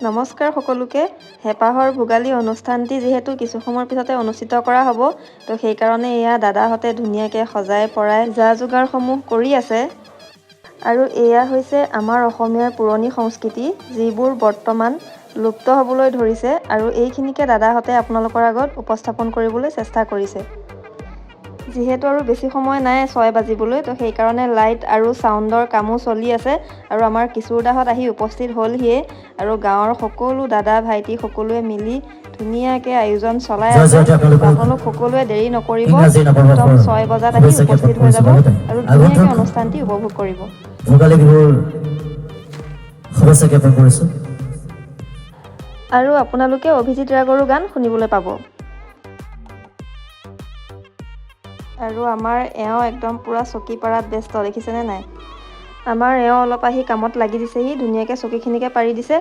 নমস্কাৰ সকলোকে। হেঁপাহৰ ভোগালী অনুষ্ঠানটি যিহেতু কিছু সময়ৰ পিছতে অনুষ্ঠিত কৰা হ'ব, তো সেইকাৰণে এয়া দাদাহঁতে ধুনীয়াকৈ সজাই পৰাই যা যোগাৰসমূহ কৰি আছে। আৰু এয়া হৈছে আমাৰ অসমীয়াৰ পুৰণি সংস্কৃতি, যিবোৰ বৰ্তমান লুপ্ত হ'বলৈ ধৰিছে, আৰু এইখিনিকে দাদাহঁতে আপোনালোকৰ আগত উপস্থাপন কৰিবলৈ চেষ্টা কৰিছে। যিহেতু আৰু বেছি সময় নাই 6 বাজিবলৈ, তো সেইকাৰণে লাইট আৰু ছাউণ্ডৰ কামো চলি আছে। আৰু আমাৰ কিশোৰদাহঁত আহি উপস্থিত হ'লহিয়ে, আৰু গাঁৱৰ সকলো দাদা ভাইটি সকলোৱে মিলি ধুনীয়াকৈ আয়োজন চলাই আছে। আপোনালোক সকলোৱে দেৰি নকৰিব, একদম 6 বজাত আহি উপস্থিত হৈ যাব আৰু ধুনীয়াকৈ অনুষ্ঠানটি উপভোগ কৰিব। ভোগালী বিহুৰ শুভেচ্ছা জ্ঞাপন কৰিছোঁ। আৰু আপোনালোকে অভিজিত ৰাগৰো গান শুনিবলৈ পাব। আৰু আমাৰ এওঁ একদম পূৰা চকী পাৰাত ব্যস্ত, দেখিছেনে নাই? আমাৰ এওঁ অলপ আহি কামত লাগি দিছেহি, ধুনীয়াকৈ চকীখিনিকে পাৰি দিছে।